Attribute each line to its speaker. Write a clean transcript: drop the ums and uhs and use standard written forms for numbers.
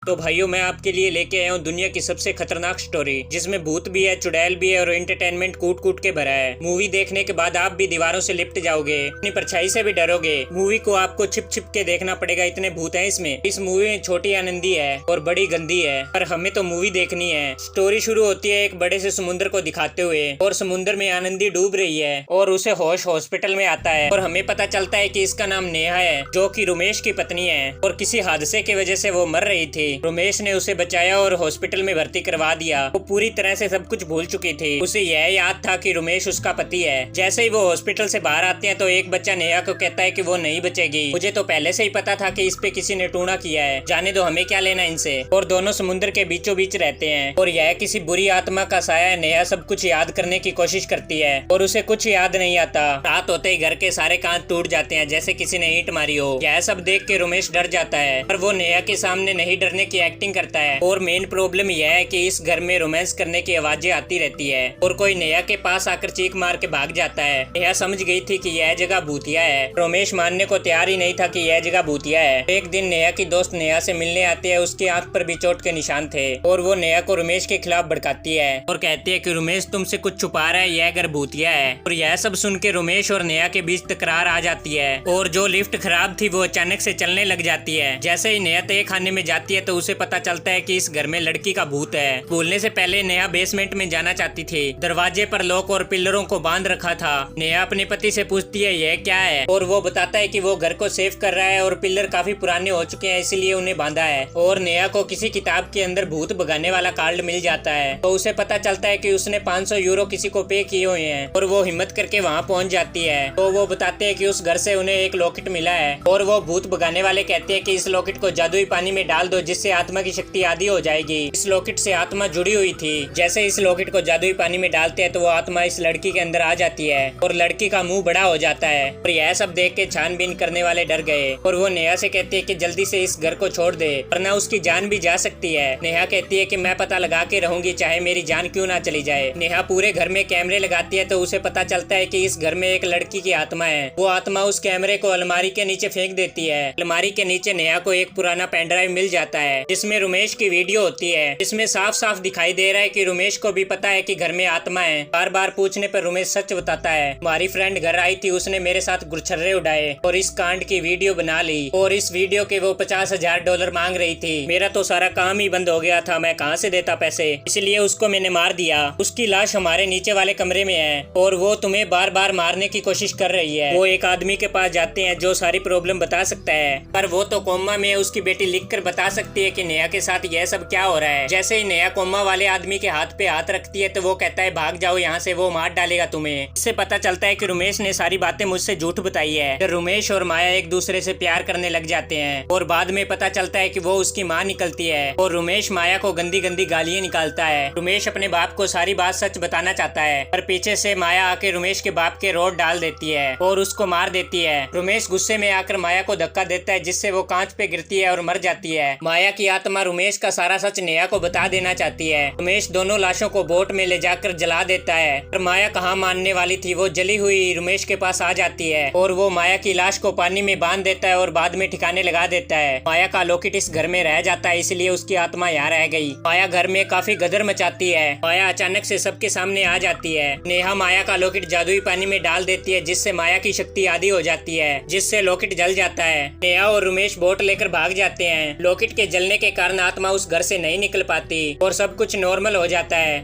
Speaker 1: तो भाइयों मैं आपके लिए लेके आया हूँ दुनिया की सबसे खतरनाक स्टोरी, जिसमें भूत भी है, चुड़ैल भी है और एंटरटेनमेंट कूट कूट के भरा है। मूवी देखने के बाद आप भी दीवारों से लिपट जाओगे, अपनी परछाई से भी डरोगे। मूवी को आपको छिप छिप के देखना पड़ेगा, इतने भूत हैं इसमें। इस मूवी में छोटी आनंदी है और बड़ी गंदी है, पर हमें तो मूवी देखनी है। स्टोरी शुरू होती है एक बड़े से समुद्र को दिखाते हुए, और समुद्र में आनंदी डूब रही है और उसे होश हॉस्पिटल में आता है और हमें पता चलता है कि इसका नाम नेहा है, जो कि रमेश की पत्नी है और किसी हादसे की वजह से वो मर रही थी। रमेश ने उसे बचाया और हॉस्पिटल में भर्ती करवा दिया। वो पूरी तरह से सब कुछ भूल चुकी थी। उसे यह याद था कि रमेश उसका पति है। जैसे ही वो हॉस्पिटल से बाहर आते हैं तो एक बच्चा नेहा को कहता है कि वो नहीं बचेगी। मुझे तो पहले से ही पता था कि इस पे किसी ने टूणा किया है, जाने दो, हमें क्या लेना इनसे। और दोनों समुद्र के बीचों बीच रहते हैं और यह किसी बुरी आत्मा का साया है। नेहा सब कुछ याद करने की कोशिश करती है और उसे कुछ याद नहीं आता। रात होते ही घर के सारे कांच टूट जाते हैं, जैसे किसी ने ईंट मारी हो। यह सब देख के रमेश डर जाता है, पर वो नेहा के सामने नहीं डरने की एक्टिंग करता है। और मेन प्रॉब्लम यह है कि इस घर में रोमांस करने की आवाजें आती रहती है और कोई नेहा के पास आकर चीख मार के भाग जाता है। नेहा समझ गई थी कि यह जगह भूतिया है। रमेश मानने को तैयार ही नहीं था कि यह जगह भूतिया है। एक दिन नेहा की दोस्त नेहा से मिलने आती है। उसकी आंख पर भी चोट के निशान थे और वो नेहा को रमेश के खिलाफ भड़काती है और कहती है कि रमेश तुमसे कुछ छुपा रहा है, यह घर भूतिया है। और यह सब सुन के रमेश और नेहा के बीच तकरार आ जाती है और जो लिफ्ट खराब थी वो अचानक से चलने लग जाती है। जैसे ही नेहा तय खाने में जाती है तो उसे पता चलता है कि इस घर में लड़की का भूत है। बोलने से पहले नेहा बेसमेंट में जाना चाहती थी। दरवाजे पर लॉक और पिलरों को बांध रखा था। नेहा अपने पति से पूछती है यह क्या है, और वो बताता है कि वो घर को सेफ कर रहा है और पिलर काफी पुराने हो चुके हैं, इसीलिए उन्हें बांधा है। और नेहा को किसी किताब के अंदर भूत भगाने वाला कार्ड मिल जाता है, तो उसे पता चलता है कि उसने 500 यूरो किसी को पे किए हुए हैं और वो हिम्मत करके वहाँ पहुँच जाती है। तो वो बताते हैं कि उस घर से उन्हें एक लॉकेट मिला है और वो भूत भगाने वाले कहते हैं कि इस लॉकेट को जादुई पानी में डाल दो, जिससे आत्मा की शक्ति आधी हो जाएगी। इस लॉकेट से आत्मा जुड़ी हुई थी। जैसे इस लॉकेट को जादुई पानी में डालते हैं तो वो आत्मा इस लड़की के अंदर आ जाती है और लड़की का मुंह बड़ा हो जाता है। और यह सब देख के छानबीन करने वाले डर गए और वो नेहा से कहती है कि जल्दी से इस घर को छोड़ दे, वरना उसकी जान भी जा सकती है। नेहा कहती है कि मैं पता लगा के रहूंगी, चाहे मेरी जान क्यों ना चली जाए। नेहा पूरे घर में कैमरे लगाती है तो उसे पता चलता है कि इस घर में एक लड़की की आत्मा है। वो आत्मा उस कैमरे को अलमारी के नीचे फेंक देती है। अलमारी के नीचे नेहा को एक पुराना पेन ड्राइव मिल जाता है जिसमें रमेश की वीडियो होती है। इसमें साफ साफ दिखाई दे रहा है कि रमेश को भी पता है कि घर में आत्मा है। बार बार पूछने पर रमेश सच बताता है। हमारी फ्रेंड घर आई थी, उसने मेरे साथ गुरछर्रे उड़ाए और इस कांड की वीडियो बना ली और इस वीडियो के वो $50,000 मांग रही थी। मेरा तो सारा काम ही बंद हो गया था, मैं कहाँ से देता पैसे, इसलिए उसको मैंने मार दिया। उसकी लाश हमारे नीचे वाले कमरे में है और वो तुम्हें बार बार मारने की कोशिश कर रही है। वो एक आदमी के पास जाते हैं जो सारी प्रॉब्लम बता सकता है, पर वो तो कोमा में। उसकी बेटी लिखकर बता सकती है कि नेहा के साथ यह सब क्या हो रहा है। जैसे ही नेहा कोमा वाले आदमी के हाथ पे हाथ रखती है तो वो कहता है भाग जाओ यहाँ से, वो मार डालेगा तुम्हें। इससे पता चलता है कि रमेश ने सारी बातें मुझसे झूठ बताई है। फिर रमेश और माया एक दूसरे से प्यार करने लग जाते हैं और बाद में पता चलता है कि वो उसकी माँ निकलती है और रमेश माया को गंदी गंदी गालियाँ निकालता है। रमेश अपने बाप को सारी बात सच बताना चाहता है, पर पीछे से माया आके रमेश के बाप के रोड डाल देती है और उसको मार देती है। रमेश गुस्से में आकर माया को धक्का देता है, जिससे वो कांच पे गिरती है और मर जाती है। माया की आत्मा रमेश का सारा सच नेहा को बता देना चाहती है। रमेश दोनों लाशों को बोट में ले जाकर जला देता है, पर माया कहाँ मानने वाली थी। वो जली हुई रमेश के पास आ जाती है और वो माया की लाश को पानी में बांध देता है और बाद में ठिकाने लगा देता है। माया का लॉकेट इस घर में रह जाता है, इसलिए उसकी आत्मा यहाँ रह गई। माया घर में काफी गदर मचाती है। माया अचानक से सबके सामने आ जाती है। नेहा माया का लॉकेट जादुई पानी में डाल देती है, जिससे माया की शक्ति आधी हो जाती है, जिससे लॉकेट जल जाता है। नेहा और रमेश बोट लेकर भाग जाते हैं। लॉकेट के जलने के कारण आत्मा उस घर से नहीं निकल पाती और सब कुछ नॉर्मल हो जाता है।